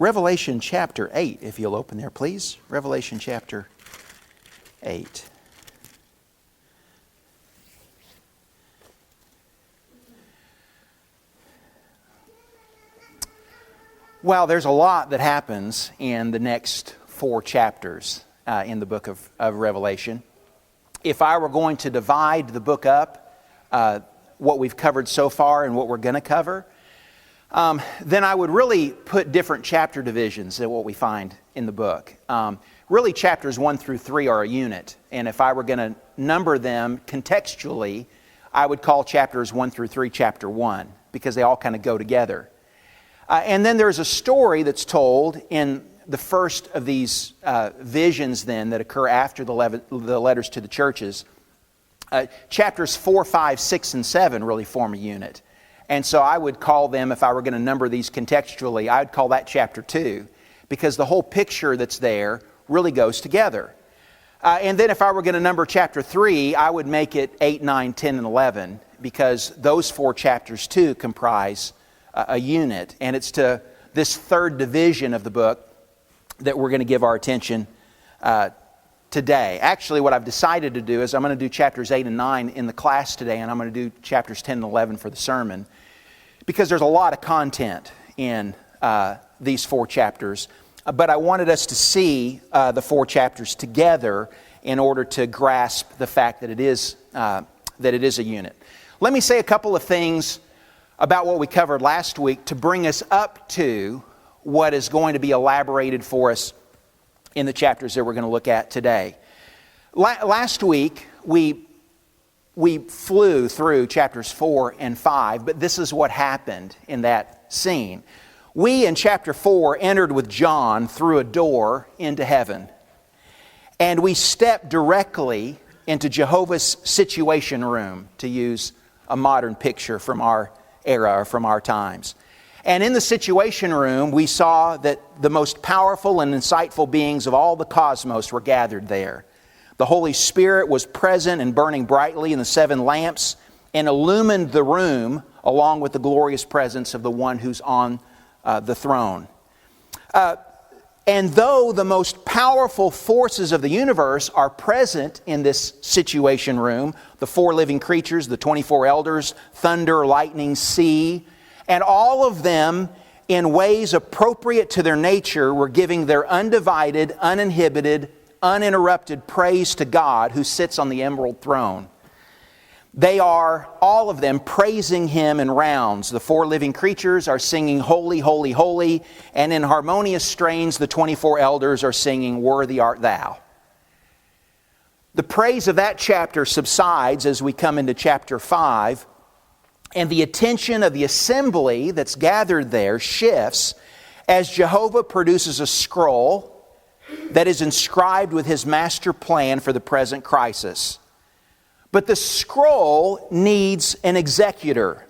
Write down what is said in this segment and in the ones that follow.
Revelation chapter 8, if you'll open there, please. Revelation chapter 8. Well, there's a lot that happens in the next 4 chapters in the book of Revelation. If I were going to divide the book up, what we've covered so far and what we're going to cover, then I would really put different chapter divisions than what we find in the book. Really, chapters 1 through 3 are a unit, and if I were going to number them contextually, I would call chapters 1 through 3 chapter 1, because they all kind of go together. And then there's a story that's told in the first of these visions then that occur after the letters to the churches. Chapters 4, 5, 6, and 7 really form a unit. And so I would call them, if I were going to number these contextually, I would call that chapter 2, because the whole picture that's there really goes together. And then if I were going to number chapter 3, I would make it 8, 9, 10, and 11, because those 4 chapters too comprise a unit. And it's to this third division of the book that we're going to give our attention today. Actually, what I've decided to do is I'm going to do chapters 8 and 9 in the class today, and I'm going to do chapters 10 and 11 for the sermon, because there's a lot of content in these 4 chapters. But I wanted us to see the 4 chapters together in order to grasp the fact that it is a unit. Let me say a couple of things about what we covered last week to bring us up to what is going to be elaborated for us in the chapters that we're going to look at today. Last week, we flew through chapters 4 and 5, but this is what happened in that scene. We, in chapter 4, entered with John through a door into heaven, and we stepped directly into Jehovah's situation room, to use a modern picture from our era or from our times. And in the situation room, we saw that the most powerful and insightful beings of all the cosmos were gathered there. The Holy Spirit was present and burning brightly in the 7 lamps and illumined the room along with the glorious presence of the one who's on the throne. And though the most powerful forces of the universe are present in this situation room, the 4 living creatures, the 24 elders, thunder, lightning, sea, and all of them in ways appropriate to their nature were giving their undivided, uninhibited, uninterrupted praise to God who sits on the emerald throne. They are, all of them, praising Him in rounds. The 4 living creatures are singing, "Holy, holy, holy," and in harmonious strains, the 24 elders are singing, "Worthy art thou." The praise of that chapter subsides as we come into chapter 5, and the attention of the assembly that's gathered there shifts as Jehovah produces a scroll that is inscribed with His master plan for the present crisis. But the scroll needs an executor,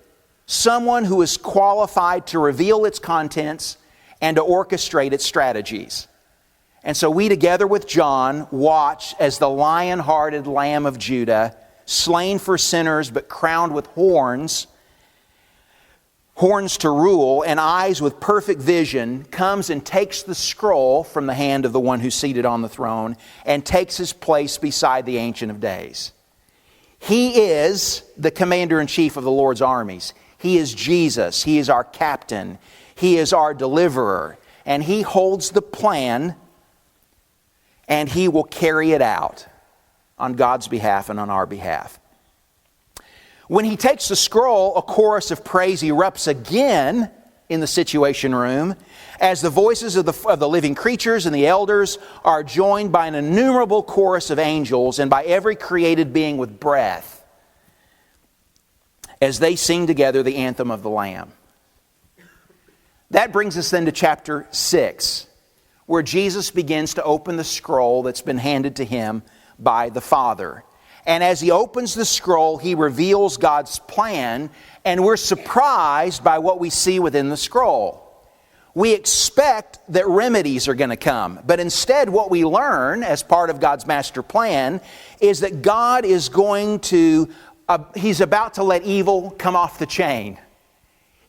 someone who is qualified to reveal its contents and to orchestrate its strategies. And so we, together with John, watch as the lion-hearted Lamb of Judah, slain for sinners but crowned with horns to rule, and eyes with perfect vision, comes and takes the scroll from the hand of the one who's seated on the throne and takes His place beside the Ancient of Days. He is the commander-in-chief of the Lord's armies. He is Jesus. He is our captain. He is our deliverer. And He holds the plan, and He will carry it out on God's behalf and on our behalf. When He takes the scroll, a chorus of praise erupts again in the situation room as the voices of the living creatures and the elders are joined by an innumerable chorus of angels and by every created being with breath as they sing together the anthem of the Lamb. That brings us then to chapter 6, where Jesus begins to open the scroll that's been handed to Him by the Father. And as He opens the scroll, He reveals God's plan, and we're surprised by what we see within the scroll. We expect that remedies are going to come, but instead what we learn as part of God's master plan is that God is going to, He's about to let evil come off the chain.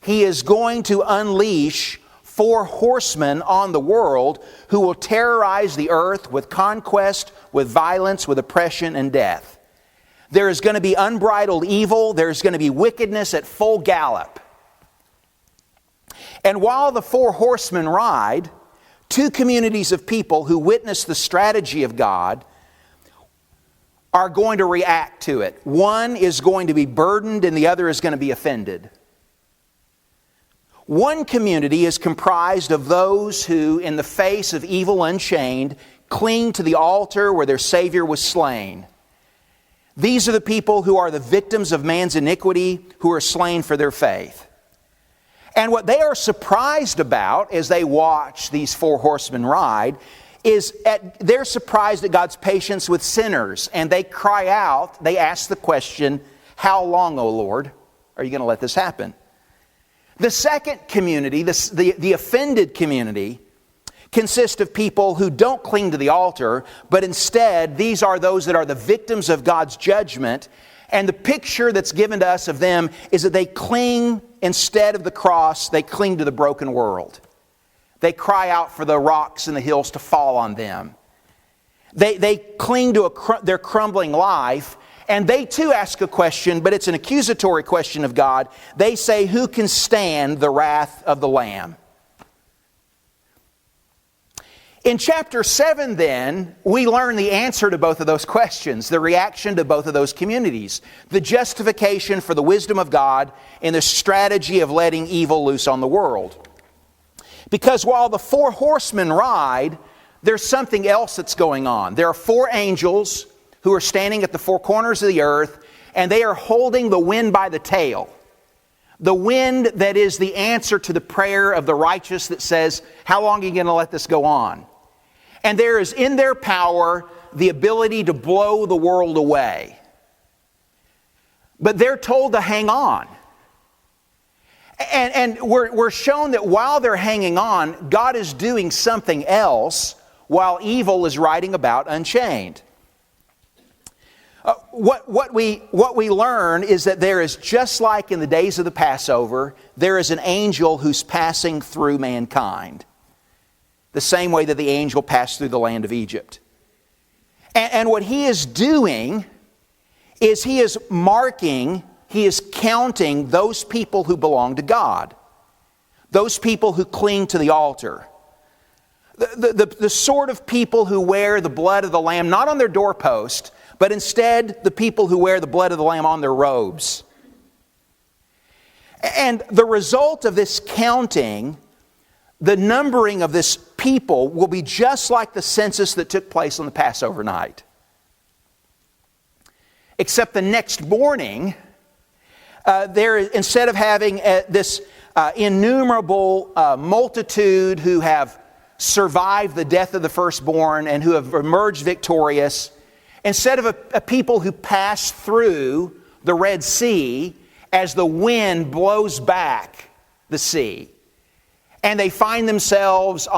He is going to unleash 4 horsemen on the world who will terrorize the earth with conquest, with violence, with oppression and death. There is going to be unbridled evil. There is going to be wickedness at full gallop. And while the 4 horsemen ride, 2 communities of people who witness the strategy of God are going to react to it. One is going to be burdened and the other is going to be offended. One community is comprised of those who, in the face of evil unchained, cling to the altar where their Savior was slain. These are the people who are the victims of man's iniquity, who are slain for their faith. And what they are surprised about as they watch these 4 horsemen ride is they're surprised at God's patience with sinners. And they cry out, they ask the question, "How long, O Lord, are you going to let this happen?" The second community, the offended community, consists of people who don't cling to the altar, but instead these are those that are the victims of God's judgment. And the picture that's given to us of them is that they cling, instead of the cross, they cling to the broken world. They cry out for the rocks and the hills to fall on them. They cling to their crumbling life. And they too ask a question, but it's an accusatory question of God. They say, "Who can stand the wrath of the Lamb?" In chapter 7 then, we learn the answer to both of those questions, the reaction to both of those communities, the justification for the wisdom of God, and the strategy of letting evil loose on the world. Because while the 4 horsemen ride, there's something else that's going on. There are 4 angels who are standing at the 4 corners of the earth, and they are holding the wind by the tail. The wind that is the answer to the prayer of the righteous that says, "How long are you going to let this go on?" And there is in their power the ability to blow the world away. But they're told to hang on. And we're shown that while they're hanging on, God is doing something else while evil is riding about unchained. What we learn is that there is, just like in the days of the Passover, there is an angel who's passing through mankind. The same way that the angel passed through the land of Egypt. And what he is doing is he is marking, he is counting those people who belong to God. Those people who cling to the altar. The sort of people who wear the blood of the Lamb, not on their doorpost, but instead the people who wear the blood of the Lamb on their robes. And the result of this counting, the numbering of this people, will be just like the census that took place on the Passover night. Except the next morning, instead of having this innumerable multitude who have survived the death of the firstborn and who have emerged victorious, instead of a people who pass through the Red Sea as the wind blows back the sea, and they find themselves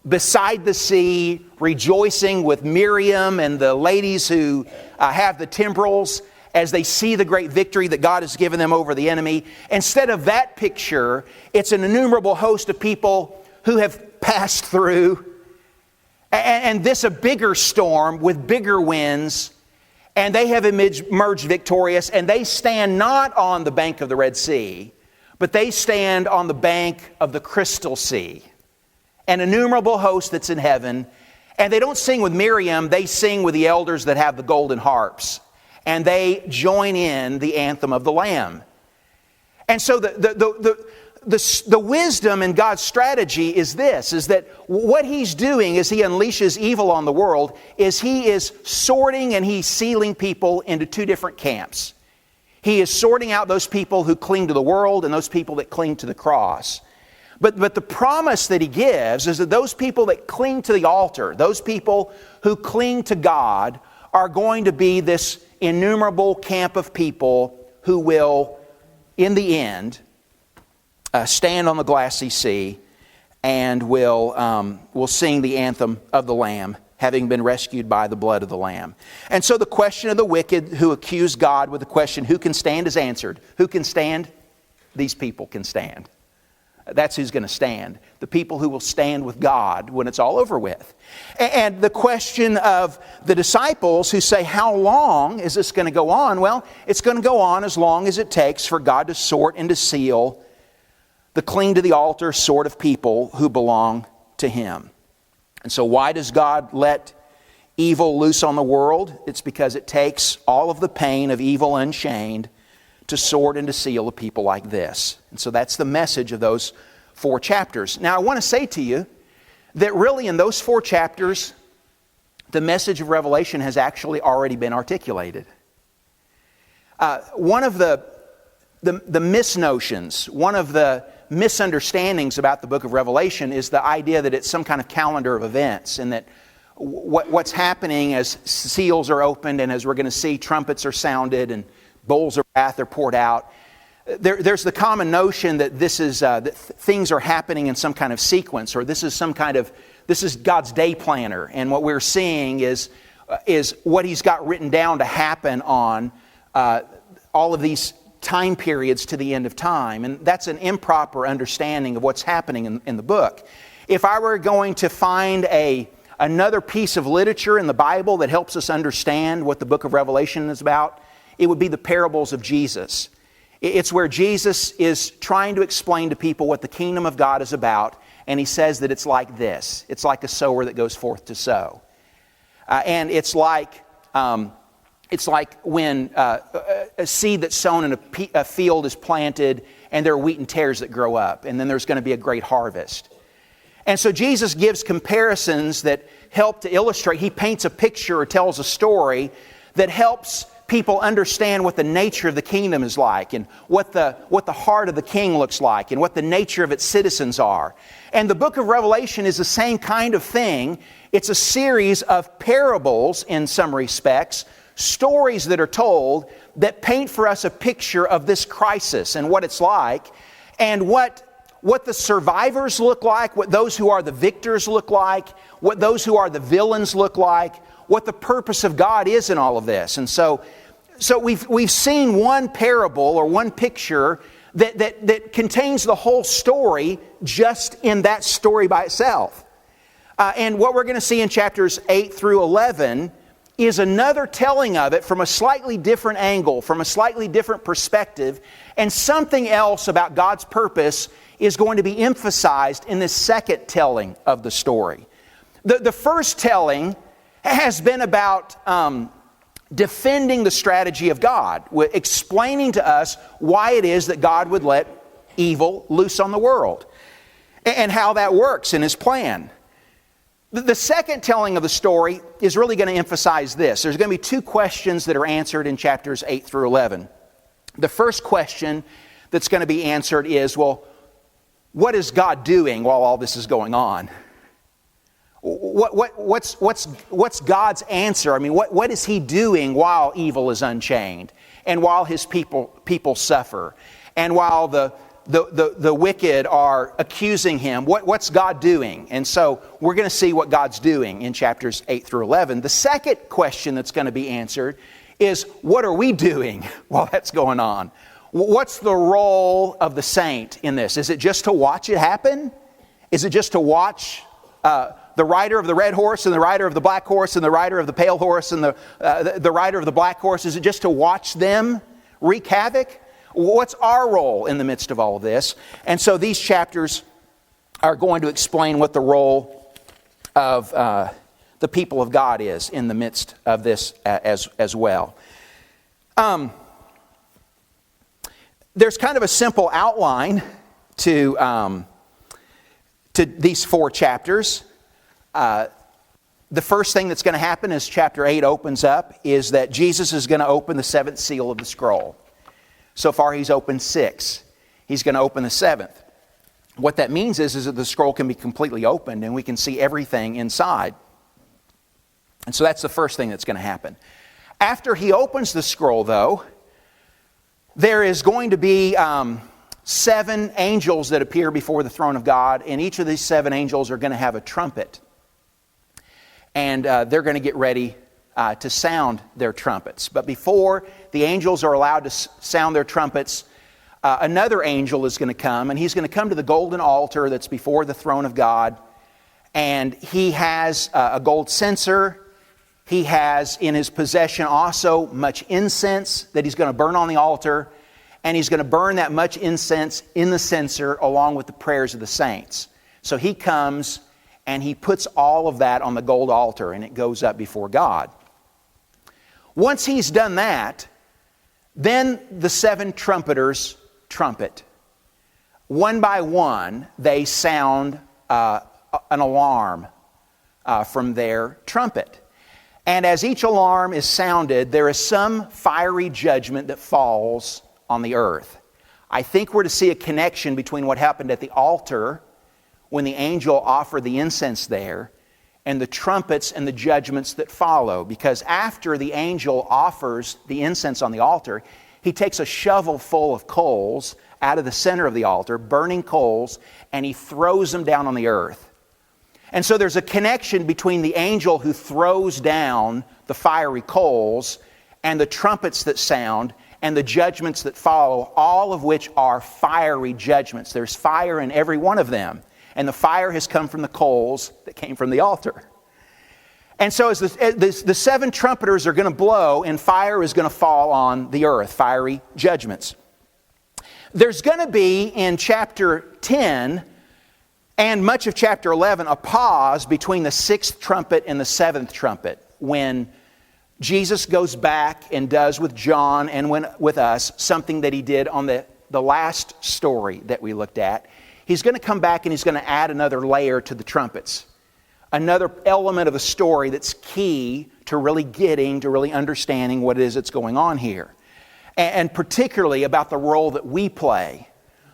beside the sea, rejoicing with Miriam and the ladies who have the timbrels as they see the great victory that God has given them over the enemy. Instead of that picture, it's an innumerable host of people who have passed through, and this a bigger storm with bigger winds, and they have emerged victorious, and they stand not on the bank of the Red Sea, but they stand on the bank of the Crystal Sea, an innumerable host that's in heaven. And they don't sing with Miriam, they sing with the elders that have the golden harps, and they join in the anthem of the Lamb. And so the wisdom in God's strategy is this, is that what He's doing as He unleashes evil on the world is He is sorting and He's sealing people into 2 different camps. He is sorting out those people who cling to the world and those people that cling to the cross. But the promise that He gives is that those people that cling to the altar, those people who cling to God, are going to be this innumerable camp of people who will, in the end, stand on the glassy sea and will sing the anthem of the Lamb, having been rescued by the blood of the Lamb. And so the question of the wicked who accuse God with the question, who can stand, is answered. Who can stand? These people can stand. That's who's going to stand. The people who will stand with God when it's all over with. And the question of the disciples who say, how long is this going to go on? Well, it's going to go on as long as it takes for God to sort and to seal the cling to the altar sort of people who belong to Him. And so why does God let evil loose on the world? It's because it takes all of the pain of evil unchained to sort and to seal a people like this. And so that's the message of those 4 chapters. Now I want to say to you that really in those 4 chapters, the message of Revelation has actually already been articulated. One of the misnotions, one of the misunderstandings about the book of Revelation is the idea that it's some kind of calendar of events, and that what's happening as seals are opened and as we're going to see trumpets are sounded and bowls of wrath are poured out. There's the common notion that that things are happening in some kind of sequence, or this is God's day planner, and what we're seeing is what He's got written down to happen on all of these time periods to the end of time. And that's an improper understanding of what's happening in the book. If I were going to find another piece of literature in the Bible that helps us understand what the book of Revelation is about, it would be the parables of Jesus. It's where Jesus is trying to explain to people what the kingdom of God is about, and He says that it's like this. It's like a sower that goes forth to sow. And it's like when a seed that's sown in a field is planted, and there are wheat and tares that grow up, and then there's going to be a great harvest. And so Jesus gives comparisons that help to illustrate. He paints a picture or tells a story that helps people understand what the nature of the kingdom is like, and what the heart of the king looks like, and what the nature of its citizens are. And the book of Revelation is the same kind of thing. It's a series of parables in some respects, stories that are told that paint for us a picture of this crisis and what it's like, and what the survivors look like, what those who are the victors look like, what those who are the villains look like, what the purpose of God is in all of this. And so we've seen one parable or one picture that contains the whole story just in that story by itself. And what we're going to see in chapters 8 through 11 is another telling of it from a slightly different angle, from a slightly different perspective, and something else about God's purpose is going to be emphasized in this second telling of the story. The first telling has been about defending the strategy of God, explaining to us why it is that God would let evil loose on the world, and how that works in His plan. The second telling of the story is really going to emphasize this. There's going to be 2 questions that are answered in chapters 8 through 11. The first question that's going to be answered is, well, what is God doing while all this is going on? What's God's answer? I mean, what is He doing while evil is unchained, and while His people suffer, and while the wicked are accusing Him? What's God doing? And so we're going to see what God's doing in chapters 8 through 11. The second question that's going to be answered is, what are we doing while that's going on? What's the role of the saint in this? Is it just to watch it happen? Is it just to watch the rider of the red horse and the rider of the black horse and the rider of the pale horse and the rider of the black horse? Is it just to watch them wreak havoc? What's our role in the midst of all of this? And so these chapters are going to explain what the role of the people of God is in the midst of this as well. There's kind of a simple outline to these 4 chapters. The first thing that's going to happen as chapter 8 opens up is that Jesus is going to open the 7th seal of the scroll. So far He's opened 6. He's going to open the 7th. What that means is that the scroll can be completely opened and we can see everything inside. And so that's the first thing that's going to happen. After He opens the scroll, though, there is going to be 7 angels that appear before the throne of God, and each of these 7 angels are going to have a trumpet. And they're going to get ready to sound their trumpets. But before the angels are allowed to sound their trumpets, another angel is going to come, and he's going to come to the golden altar that's before the throne of God, and he has a gold censer. He has in his possession also much incense that he's going to burn on the altar, and he's going to burn that much incense in the censer along with the prayers of the saints. So he comes and he puts all of that on the gold altar, and it goes up before God. Once he's done that, then the 7 trumpeters trumpet. One by one, they sound an alarm from their trumpet. And as each alarm is sounded, there is some fiery judgment that falls on the earth. I think we're to see a connection between what happened at the altar when the angel offered the incense there and the trumpets and the judgments that follow. Because after the angel offers the incense on the altar, he takes a shovel full of coals out of the center of the altar, burning coals, and he throws them down on the earth. And so there's a connection between the angel who throws down the fiery coals and the trumpets that sound and the judgments that follow, all of which are fiery judgments. There's fire in every one of them. And the fire has come from the coals that came from the altar. And so as the 7 trumpeters are going to blow, and fire is going to fall on the earth, fiery judgments. There's going to be in chapter 10 and much of chapter 11 a pause between the 6th trumpet and the 7th trumpet, when Jesus goes back and does with John and with us something that he did on the last story that we looked at. He's going to come back and he's going to add another layer to the trumpets. Another element of the story that's key to really understanding what it is that's going on here. And particularly about the role that we play,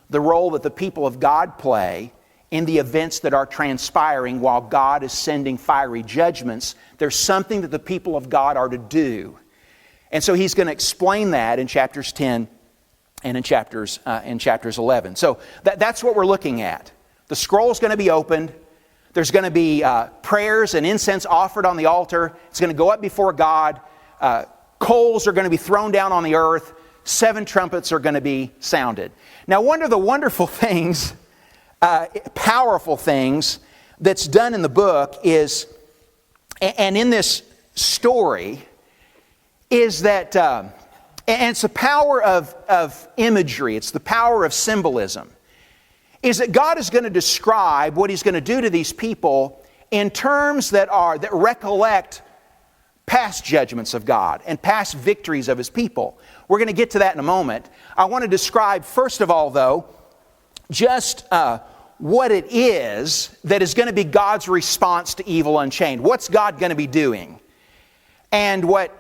the role that the people of God play in the events that are transpiring while God is sending fiery judgments. There's something that the people of God are to do. And so he's going to explain that in chapters 10 and in chapters 11. So that's what we're looking at. The scroll is going to be opened. There's going to be prayers and incense offered on the altar. It's going to go up before God. Coals are going to be thrown down on the earth. 7 trumpets are going to be sounded. Now, one of the wonderful things, powerful things that's done in the book is, and in this story, is that, and it's the power of imagery, it's the power of symbolism, is that God is going to describe what He's going to do to these people in terms that recollect past judgments of God and past victories of His people. We're going to get to that in a moment. I want to describe, first of all, though, just what it is that is going to be God's response to evil unchained. What's God going to be doing? And what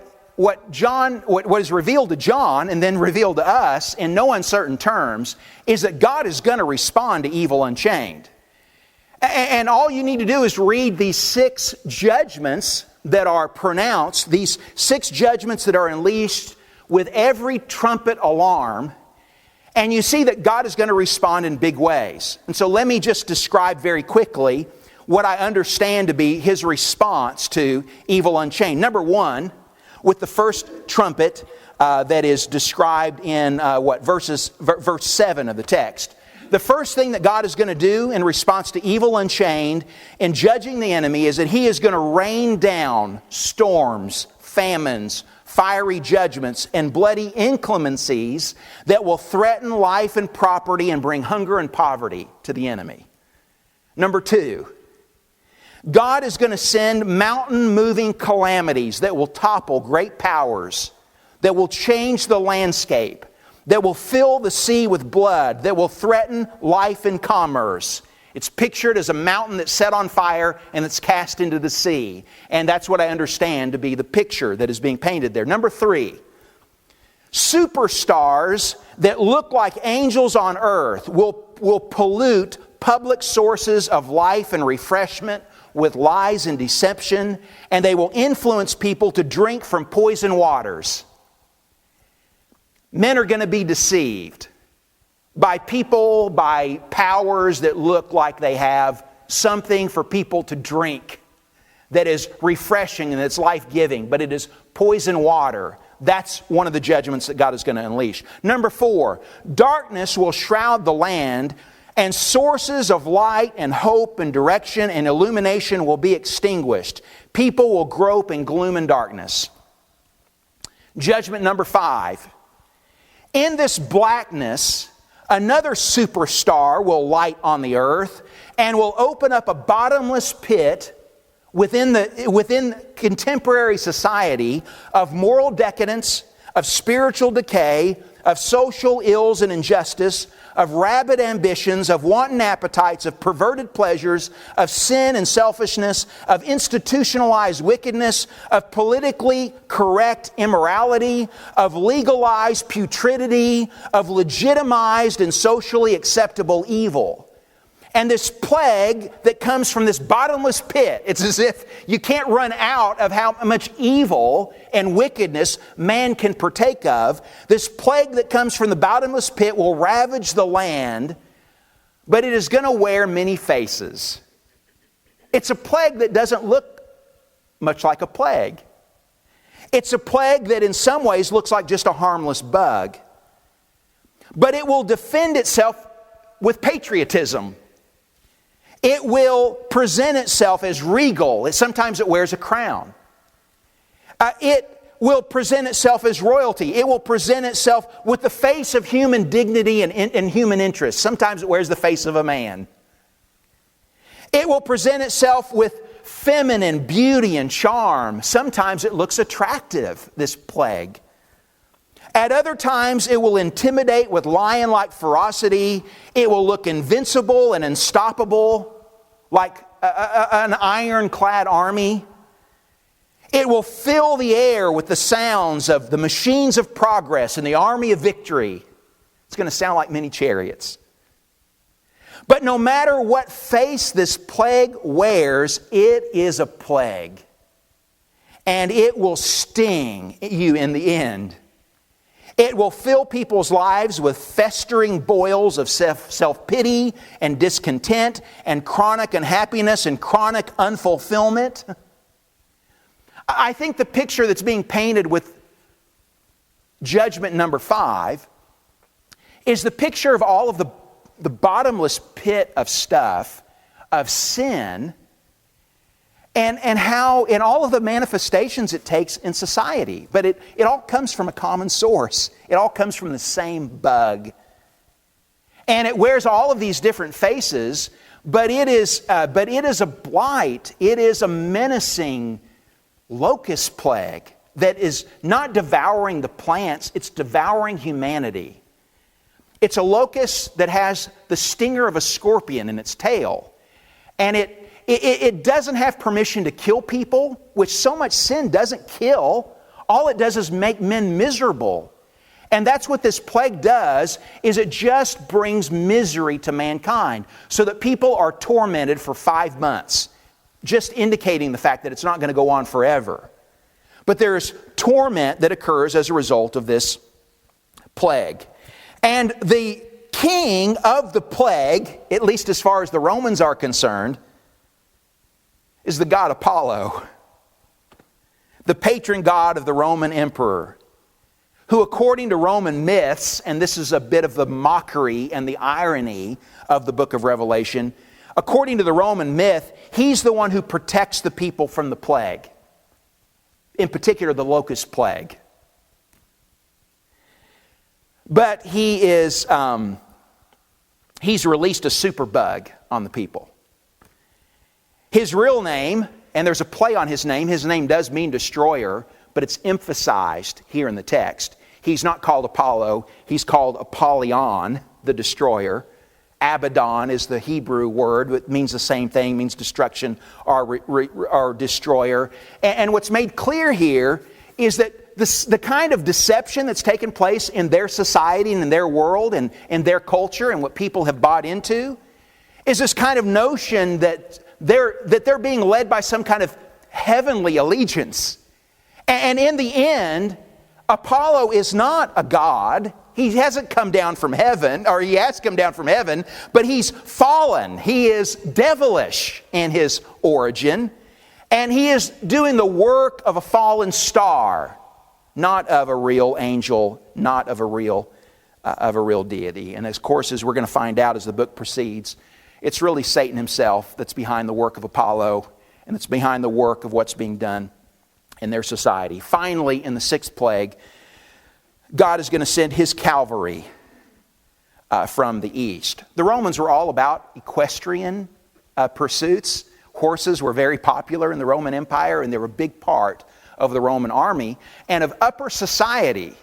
is revealed to John and then revealed to us in no uncertain terms is that God is going to respond to evil unchained. And all you need to do is read these 6 judgments that are pronounced, these 6 judgments that are unleashed with every trumpet alarm, and you see that God is going to respond in big ways. And so let me just describe very quickly what I understand to be His response to evil unchained. Number 1, with the first trumpet that is described in verse 7 of the text. The first thing that God is going to do in response to evil unchained in judging the enemy is that He is going to rain down storms, famines, fiery judgments, and bloody inclemencies that will threaten life and property and bring hunger and poverty to the enemy. Number 2, God is going to send mountain-moving calamities that will topple great powers, that will change the landscape, that will fill the sea with blood, that will threaten life and commerce. It's pictured as a mountain that's set on fire and it's cast into the sea. And that's what I understand to be the picture that is being painted there. Number 3, superstars that look like angels on earth will pollute public sources of life and refreshment with lies and deception, and they will influence people to drink from poison waters. Men are going to be deceived by people, by powers that look like they have something for people to drink that is refreshing and that's life-giving, but it is poison water That's one of the judgments that God is going to unleash. Number 4, darkness will shroud the land, and sources of light and hope and direction and illumination will be extinguished. People will grope in gloom and darkness. Judgment number 5. In this blackness, another superstar will light on the earth and will open up a bottomless pit within contemporary society of moral decadence, of spiritual decay, of social ills and injustice, of rabid ambitions, of wanton appetites, of perverted pleasures, of sin and selfishness, of institutionalized wickedness, of politically correct immorality, of legalized putridity, of legitimized and socially acceptable evil. And this plague that comes from this bottomless pit, it's as if you can't run out of how much evil and wickedness man can partake of. This plague that comes from the bottomless pit will ravage the land, but it is going to wear many faces. It's a plague that doesn't look much like a plague. It's a plague that in some ways looks like just a harmless bug. But it will defend itself with patriotism. It will present itself as regal. Sometimes it wears a crown. It will present itself as royalty. It will present itself with the face of human dignity and human interest. Sometimes it wears the face of a man. It will present itself with feminine beauty and charm. Sometimes it looks attractive, this plague. At other times, it will intimidate with lion-like ferocity. It will look invincible and unstoppable, like an ironclad army. It will fill the air with the sounds of the machines of progress and the army of victory. It's going to sound like many chariots. But no matter what face this plague wears, it is a plague. And it will sting you in the end. It will fill people's lives with festering boils of self-pity and discontent and chronic unhappiness and chronic unfulfillment. I think the picture that's being painted with judgment number 5 is the picture of all of the bottomless pit of stuff, of sin, and how in all of the manifestations it takes in society. But it all comes from a common source. It all comes from the same bug. And it wears all of these different faces, but it is a blight. It is a menacing locust plague that is not devouring the plants, it's devouring humanity. It's a locust that has the stinger of a scorpion in its tail. And it doesn't have permission to kill people, which so much sin doesn't kill. All it does is make men miserable. And that's what this plague does, is it just brings misery to mankind so that people are tormented for 5 months, just indicating the fact that it's not going to go on forever. But there's torment that occurs as a result of this plague. And the king of the plague, at least as far as the Romans are concerned, is the god Apollo, the patron god of the Roman emperor, who according to Roman myths, and this is a bit of the mockery and the irony of the book of Revelation, according to the Roman myth, he's the one who protects the people from the plague, in particular the locust plague. But he's released a superbug on the people. His real name, and there's a play on his name does mean destroyer, but it's emphasized here in the text. He's not called Apollo, he's called Apollyon, the destroyer. Abaddon is the Hebrew word, it means the same thing, means destruction or destroyer. And what's made clear here is that the kind of deception that's taken place in their society and in their world and in their culture and what people have bought into is this kind of notion that they're being led by some kind of heavenly allegiance. And in the end, Apollo is not a god. He hasn't come down from heaven, or he has come down from heaven, but he's fallen. He is devilish in his origin, and he is doing the work of a fallen star. not of a real angel, not of a real deity. And of course, as we're going to find out as the book proceeds, it's really Satan himself that's behind the work of Apollo, and it's behind the work of what's being done in their society. Finally, in the sixth plague, God is going to send his cavalry from the east. The Romans were all about equestrian pursuits. Horses were very popular in the Roman Empire, and they were a big part of the Roman army. And of upper society,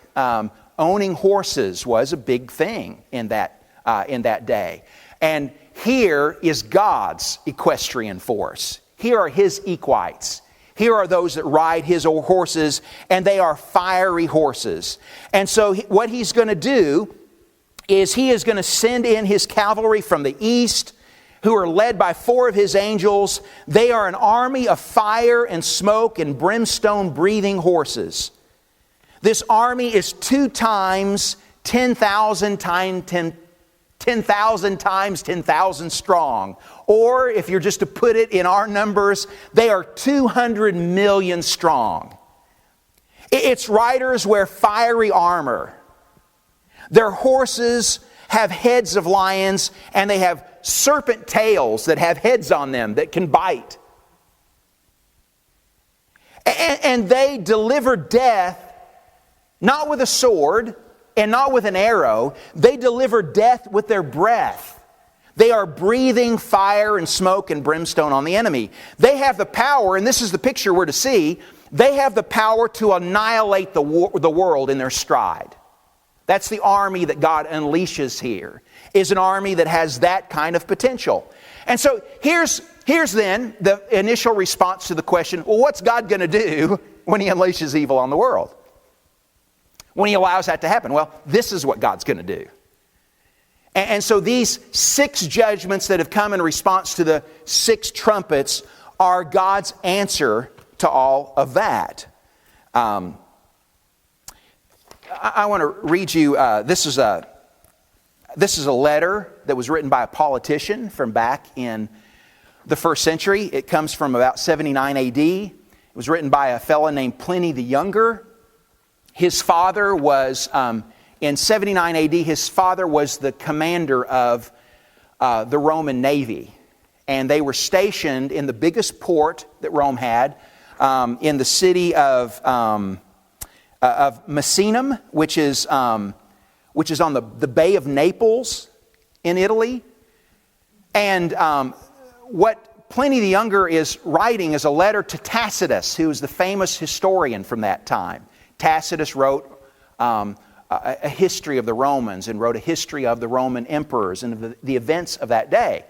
owning horses was a big thing in that day. And here is God's equestrian force. Here are his equites. Here are those that ride his horses, and they are fiery horses. And so what he's going to do is he is going to send in his cavalry from the east, who are led by 4 of his angels. They are an army of fire and smoke and brimstone breathing horses. This army is 2 times 10,000 times 10,000 strong. Or, if you're just to put it in our numbers, they are 200 million strong. Its riders wear fiery armor. Their horses have heads of lions, and they have serpent tails that have heads on them that can bite. And they deliver death not with a sword and not with an arrow. They deliver death with their breath. They are breathing fire and smoke and brimstone on the enemy. They have the power, and this is the picture we're to see, they have the power to annihilate the world in their stride. That's the army that God unleashes here, is an army that has that kind of potential. And so here's then the initial response to the question, well, what's God going to do when he unleashes evil on the world? When he allows that to happen? Well, this is what God's going to do. And so these 6 judgments that have come in response to the 6 trumpets are God's answer to all of that. I want to read you, this is a letter that was written by a politician from back in the 1st century. It comes from about 79 AD. It was written by a fellow named Pliny the Younger. His father was, in 79 AD, his father was the commander of the Roman Navy. And they were stationed in the biggest port that Rome had, in the city of Misenum, which is on the Bay of Naples in Italy. And what Pliny the Younger is writing is a letter to Tacitus, who is the famous historian from that time. Tacitus wrote a history of the Romans and wrote a history of the Roman emperors and the events of that day.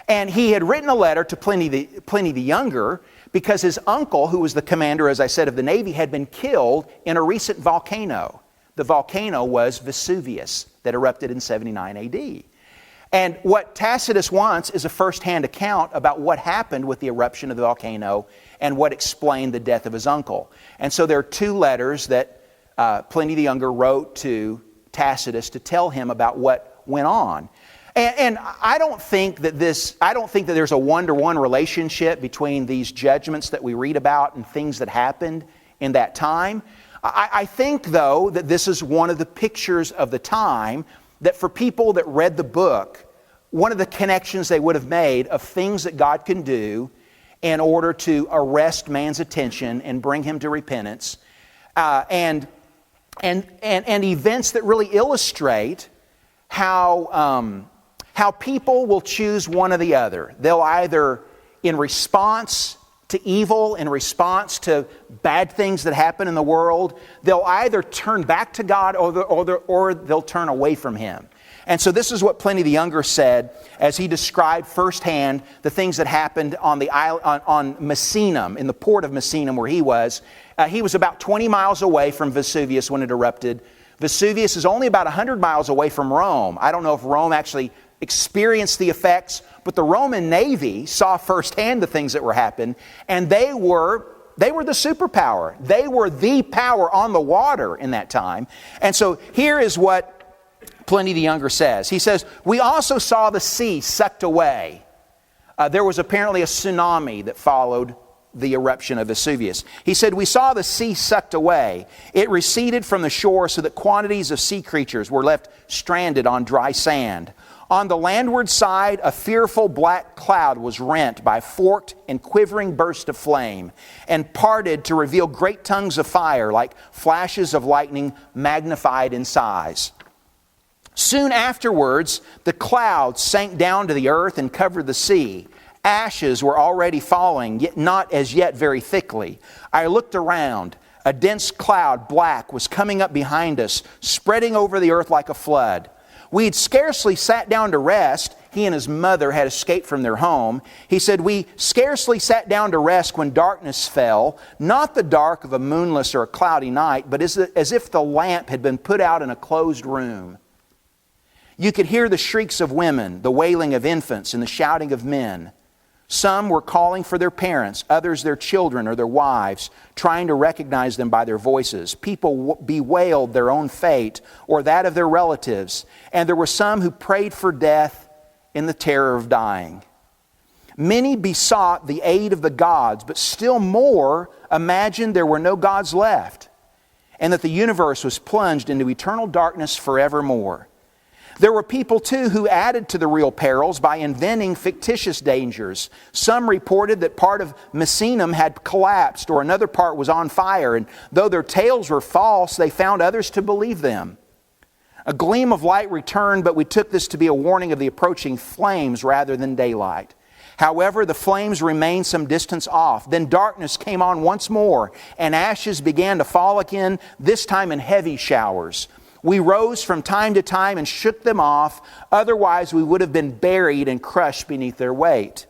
And he had written a letter to Pliny the Younger because his uncle, who was the commander, as I said, of the Navy, had been killed in a recent volcano. The volcano was Vesuvius that erupted in 79 AD. And what Tacitus wants is a first-hand account about what happened with the eruption of the volcano and what explained the death of his uncle. And so there are 2 letters that Pliny the Younger wrote to Tacitus to tell him about what went on. And I don't think that there's a one-to-one relationship between these judgments that we read about and things that happened in that time. I think, though, that this is one of the pictures of the time that for people that read the book, one of the connections they would have made of things that God can do in order to arrest man's attention and bring him to repentance, and events that really illustrate how people will choose one or the other. They'll either, in response to evil, in response to bad things that happen in the world, they'll either turn back to God or they'll turn away from Him. And so this is what Pliny the Younger said as he described firsthand the things that happened on the island, on Misenum, in the port of Misenum where he was. He was about 20 miles away from Vesuvius when it erupted. Vesuvius is only about 100 miles away from Rome. I don't know if Rome actually experienced the effects, but the Roman Navy saw firsthand the things that were happening, and they were the superpower. They were the power on the water in that time. And so here is what Pliny the Younger says. He says, "We also saw the sea sucked away." There was apparently a tsunami that followed the eruption of Vesuvius. He said, "We saw the sea sucked away. It receded from the shore so that quantities of sea creatures were left stranded on dry sand. On the landward side, a fearful black cloud was rent by a forked and quivering burst of flame, and parted to reveal great tongues of fire like flashes of lightning magnified in size. Soon afterwards, the cloud sank down to the earth and covered the sea. Ashes were already falling, yet not as yet very thickly. I looked around. A dense cloud, black, was coming up behind us, spreading over the earth like a flood. We had scarcely sat down to rest. He and his mother had escaped from their home. He said, we scarcely sat down to rest when darkness fell, not the dark of a moonless or a cloudy night, but as if the lamp had been put out in a closed room. You could hear the shrieks of women, the wailing of infants, and the shouting of men. Some were calling for their parents, others their children or their wives, trying to recognize them by their voices. People bewailed their own fate or that of their relatives, and there were some who prayed for death in the terror of dying. Many besought the aid of the gods, but still more imagined there were no gods left, and that the universe was plunged into eternal darkness forevermore. There were people, too, who added to the real perils by inventing fictitious dangers. Some reported that part of Misenum had collapsed or another part was on fire, and though their tales were false, they found others to believe them. A gleam of light returned, but we took this to be a warning of the approaching flames rather than daylight. However, the flames remained some distance off. Then darkness came on once more, and ashes began to fall again, this time in heavy showers. We rose from time to time and shook them off, otherwise we would have been buried and crushed beneath their weight.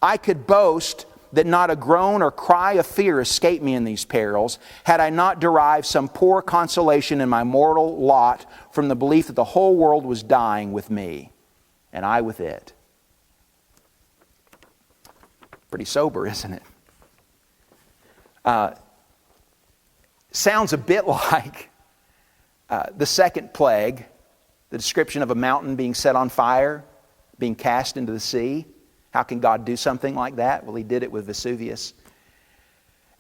I could boast that not a groan or cry of fear escaped me in these perils, had I not derived some poor consolation in my mortal lot from the belief that the whole world was dying with me, and I with it." Pretty sober, isn't it? Sounds a bit like the second plague, the description of a mountain being set on fire, being cast into the sea. How can God do something like that? Well, He did it with Vesuvius.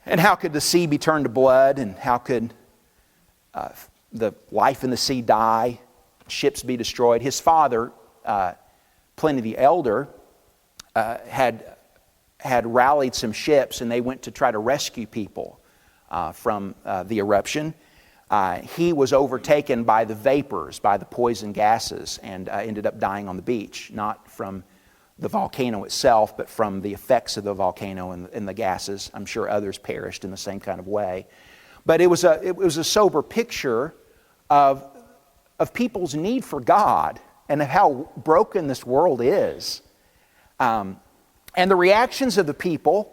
And how could the sea be turned to blood? And how could the life in the sea die? Ships be destroyed? His father, Pliny the Elder, had rallied some ships, and they went to try to rescue people from the eruption. He was overtaken by the vapors, by the poison gases, and ended up dying on the beach, not from the volcano itself, but from the effects of the volcano and the gases. I'm sure others perished in the same kind of way. But it was a sober picture of people's need for God and of how broken this world is. And the reactions of the people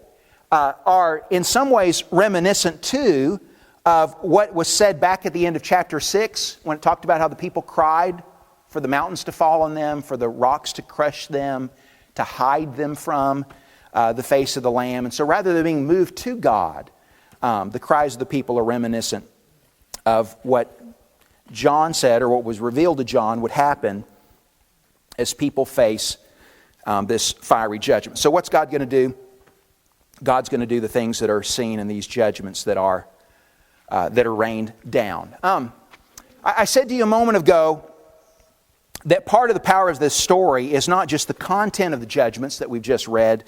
are in some ways reminiscent too of what was said back at the end of chapter 6 when it talked about how the people cried for the mountains to fall on them, for the rocks to crush them, to hide them from the face of the Lamb. And so rather than being moved to God, the cries of the people are reminiscent of what John said, or what was revealed to John would happen as people face this fiery judgment. So what's God going to do? God's going to do the things that are seen in these judgments that are rained down. I said to you a moment ago that part of the power of this story is not just the content of the judgments that we've just read,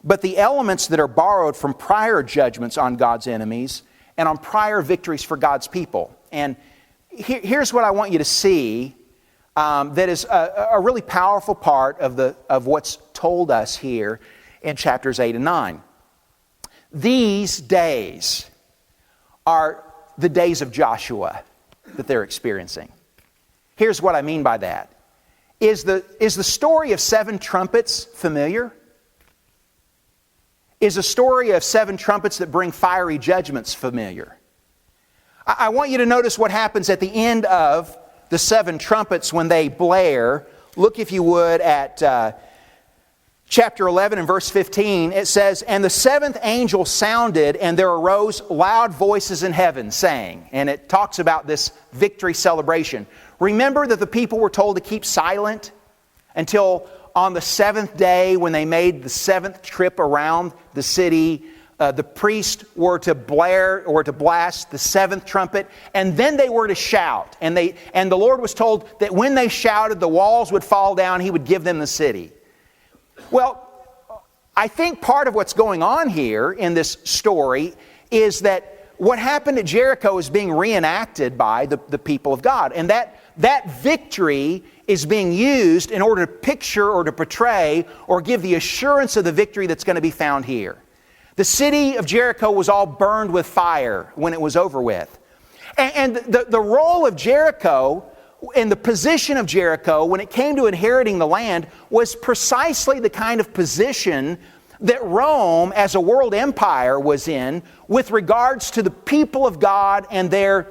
but the elements that are borrowed from prior judgments on God's enemies and on prior victories for God's people. And here's what I want you to see that is a really powerful part of what's told us here in chapters 8 and 9. These days are the days of Joshua that they're experiencing. Here's what I mean by that. Is the story of 7 trumpets familiar? Is the story of 7 trumpets that bring fiery judgments familiar? I want you to notice what happens at the end of the 7 trumpets when they blare. Look, if you would, at chapter 11 and verse 15. It says, "And the 7th angel sounded, and there arose loud voices in heaven, saying," and it talks about this victory celebration. Remember that the people were told to keep silent until on the 7th day when they made the 7th trip around the city the priests were to blare or to blast the seventh trumpet, and then they were to shout. And the Lord was told that when they shouted, the walls would fall down, He would give them the city. Well, I think part of what's going on here in this story is that what happened at Jericho is being reenacted by the people of God. And that victory is being used in order to picture or to portray or give the assurance of the victory that's going to be found here. The city of Jericho was all burned with fire when it was over with. And the role of Jericho and the position of Jericho when it came to inheriting the land was precisely the kind of position that Rome as a world empire was in with regards to the people of God and their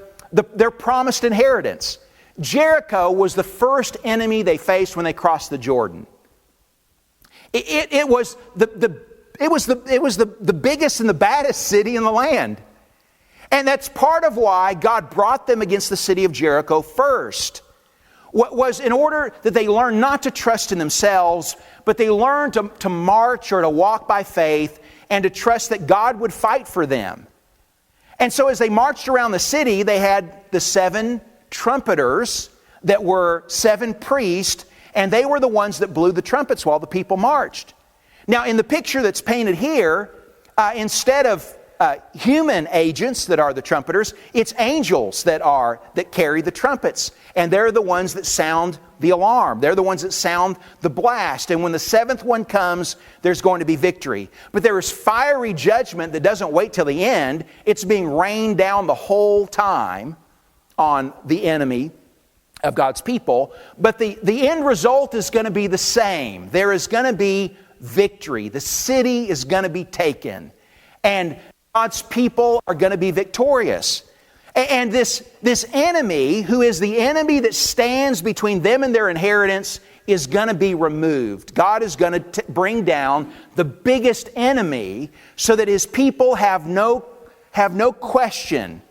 promised inheritance. Jericho was the first enemy they faced when they crossed the Jordan. It was the biggest and the baddest city in the land. And that's part of why God brought them against the city of Jericho first. What was in order that they learn not to trust in themselves, but they learn to march or to walk by faith and to trust that God would fight for them. And so as they marched around the city, they had the 7 trumpeters that were 7 priests, and they were the ones that blew the trumpets while the people marched. Now, in the picture that's painted here, instead of human agents that are the trumpeters, it's angels that carry the trumpets. And they're the ones that sound the alarm. They're the ones that sound the blast. And when the 7th one comes, there's going to be victory. But there is fiery judgment that doesn't wait till the end. It's being rained down the whole time on the enemy of God's people. But the end result is going to be the same. There is going to be victory. The city is going to be taken. And God's people are going to be victorious. And this enemy, who is the enemy that stands between them and their inheritance, is going to be removed. God is going to bring down the biggest enemy so that His people have no question,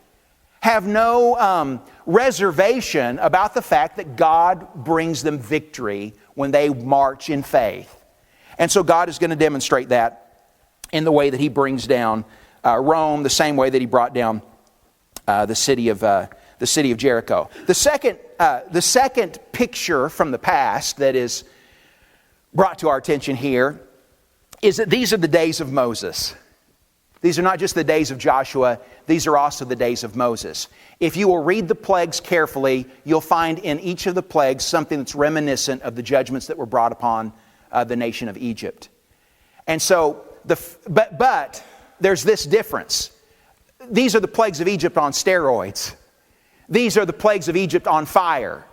have no reservation about the fact that God brings them victory when they march in faith. And so God is going to demonstrate that in the way that He brings down Rome, the same way that He brought down the city of Jericho. The second picture from the past that is brought to our attention here is that these are the days of Moses. These are not just the days of Joshua, these are also the days of Moses. If you will read the plagues carefully, you'll find in each of the plagues something that's reminiscent of the judgments that were brought upon the nation of Egypt. And so, but there's this difference. These are the plagues of Egypt on steroids. These are the plagues of Egypt on fire.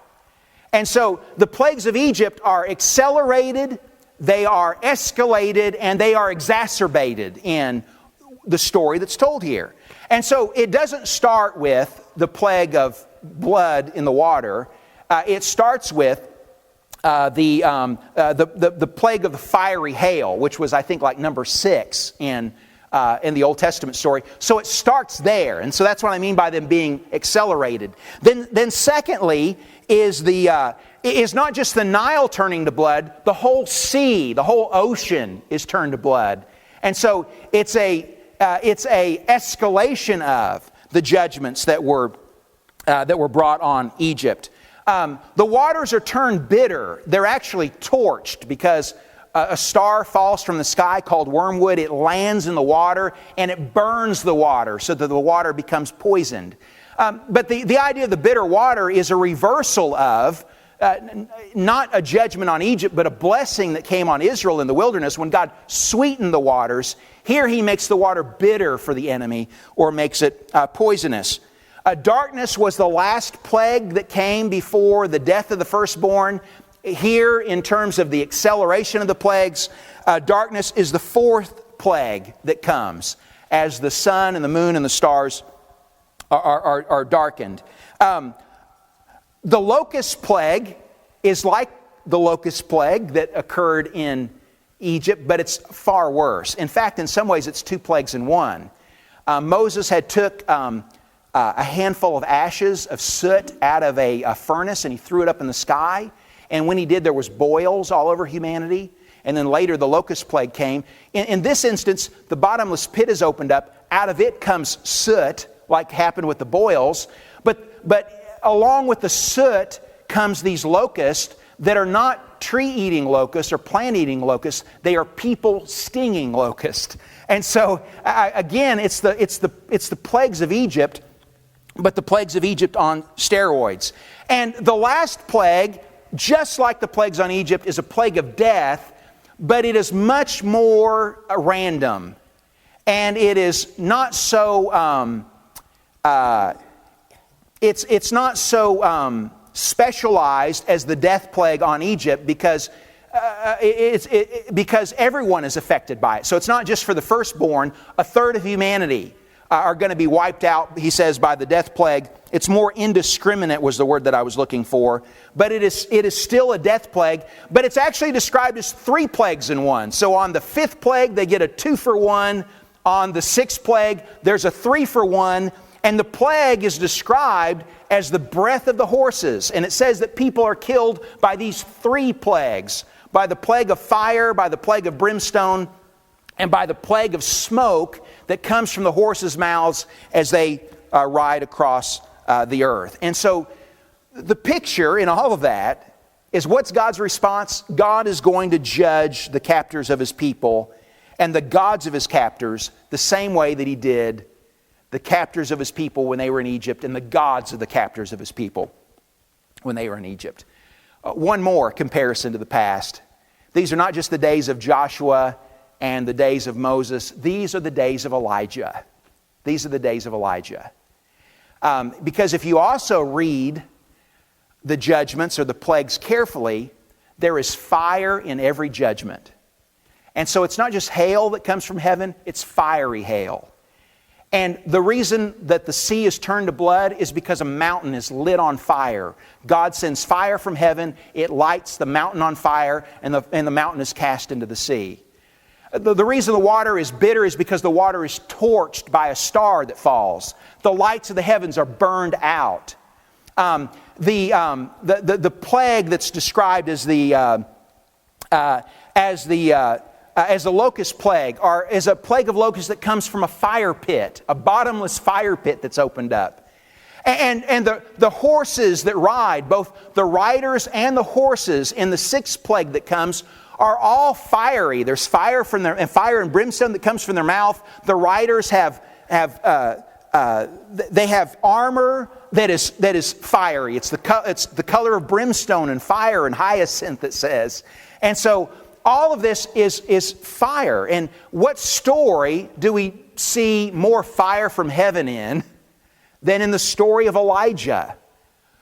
And so the plagues of Egypt are accelerated, they are escalated, and they are exacerbated in the story that's told here. And so it doesn't start with the plague of blood in the water. It starts with the plague of the fiery hail, which was, I think, like number 6 in the Old Testament story. So it starts there, and so that's what I mean by them being accelerated. Then secondly is is not just the Nile turning to blood; the whole sea, the whole ocean is turned to blood, and so it's a escalation of the judgments that were brought on Egypt. The waters are turned bitter. They're actually torched because a star falls from the sky called wormwood. It lands in the water and it burns the water so that the water becomes poisoned. But the idea of the bitter water is a reversal of not a judgment on Egypt, but a blessing that came on Israel in the wilderness when God sweetened the waters. Here He makes the water bitter for the enemy or makes it poisonous. Darkness was the last plague that came before the death of the firstborn. Here, in terms of the acceleration of the plagues, darkness is the 4th plague that comes as the sun and the moon and the stars are darkened. The locust plague is like the locust plague that occurred in Egypt, but it's far worse. In fact, in some ways, it's 2 plagues in one. Moses had took a handful of ashes of soot out of a furnace and he threw it up in the sky. And when he did, there was boils all over humanity. and then later the locust plague came. In this instance, the bottomless pit is opened up. Out of it comes soot, like happened with the boils. But along with the soot comes these locusts that are not tree-eating locusts or plant-eating locusts. They are people-stinging locusts. And so, again, it's the plagues of Egypt, but the plagues of Egypt on steroids. And the last plague, just like the plagues on Egypt, is a plague of death, but it is much more random. And it is not so, it's not so specialized as the death plague on Egypt because because everyone is affected by it. So it's not just for the firstborn. A third of humanity are going to be wiped out, he says, by the death plague. It's more indiscriminate was the word that I was looking for. But it is still a death plague. But it's actually described as 3 plagues in one. So on the 5th plague, they get a 2-for-1. On the 6th plague, there's a 3-for-1. And the plague is described as the breath of the horses. And it says that people are killed by these 3 plagues. By the plague of fire, by the plague of brimstone, and by the plague of smoke that comes from the horses' mouths as they ride across the earth. And so the picture in all of that is, what's God's response? God is going to judge the captors of His people and the gods of His captors the same way that He did the captors of His people when they were in Egypt and the gods of the captors of His people when they were in Egypt. One more comparison to the past. These are not just the days of Joshua and the days of Moses. These are the days of Elijah. These are the days of Elijah. Because if you also read the judgments or the plagues carefully, there is fire in every judgment. And so it's not just hail that comes from heaven, it's fiery hail. And the reason that the sea is turned to blood is because a mountain is lit on fire. God sends fire from heaven, it lights the mountain on fire, and the mountain is cast into the sea. The reason the water is bitter is because the water is torched by a star that falls. The lights of the heavens are burned out. The plague that's described as the locust plague is a plague of locusts that comes from a fire pit, a bottomless fire pit that's opened up. And the horses that ride, both the riders and the horses in the 6th plague that comes, are all fiery. There's fire and brimstone that comes from their mouth. The riders have armor that is fiery. It's the color of brimstone and fire and hyacinth, it says. And so all of this is fire. And what story do we see more fire from heaven in than in the story of Elijah,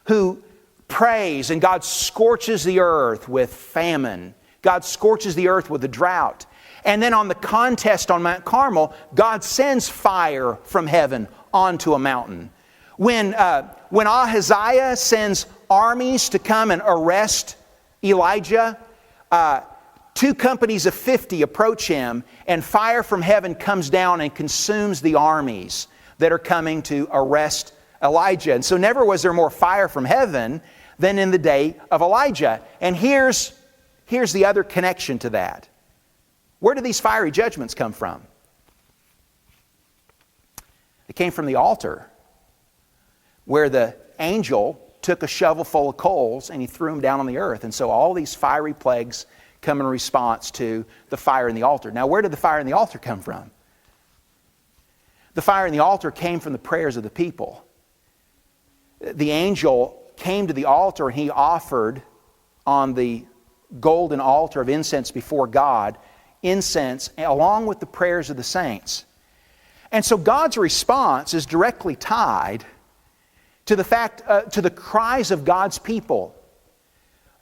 who prays and God scorches the earth with famine. God scorches the earth with a drought. And then on the contest on Mount Carmel, God sends fire from heaven onto a mountain. When Ahaziah sends armies to come and arrest Elijah, 2 companies of 50 approach him, and fire from heaven comes down and consumes the armies that are coming to arrest Elijah. And so never was there more fire from heaven than in the day of Elijah. And here's the other connection to that. Where do these fiery judgments come from? They came from the altar, where the angel took a shovel full of coals and he threw them down on the earth. And so all these fiery plagues come in response to the fire in the altar. Now, where did the fire in the altar come from? The fire in the altar came from the prayers of the people. The angel came to the altar and he offered on the golden altar of incense before God incense along with the prayers of the saints. And so God's response is directly tied to the cries of God's people.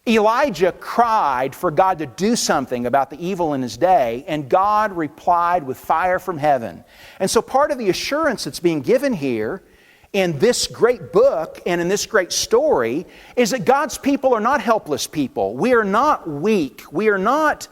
Elijah cried for God to do something about the evil in his day, and God replied with fire from heaven. And so part of the assurance that's being given here in this great book and in this great story is that God's people are not helpless people. We are not weak. We're not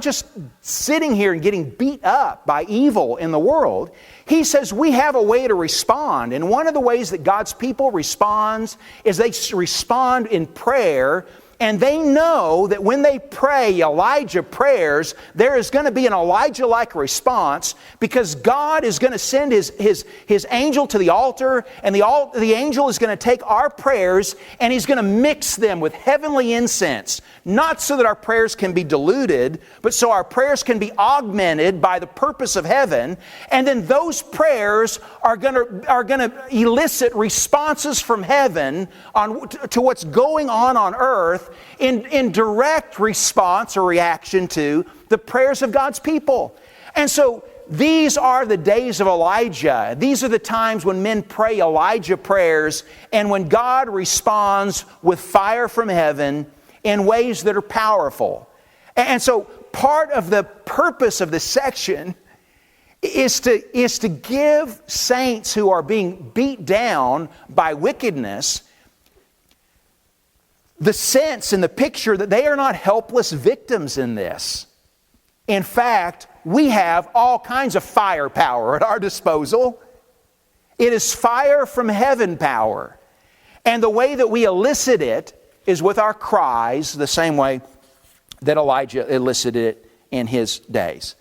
just sitting here and getting beat up by evil in the world. He says we have a way to respond. And one of the ways that God's people responds is they respond in prayer And they know that when they pray Elijah prayers, there is going to be an Elijah-like response, because God is going to send his angel to the altar, and the angel is going to take our prayers and he's going to mix them with heavenly incense. Not so that our prayers can be diluted, but so our prayers can be augmented by the purpose of heaven. And then those prayers are going to elicit responses from heaven to what's going on earth, in direct response or reaction to the prayers of God's people. And so these are the days of Elijah. These are the times when men pray Elijah prayers, and when God responds with fire from heaven in ways that are powerful. And so part of the purpose of this section is to give saints who are being beat down by wickedness the sense and the picture that they are not helpless victims in this. In fact, we have all kinds of firepower at our disposal. It is fire from heaven power. And the way that we elicit it is with our cries, the same way that Elijah elicited it in his days.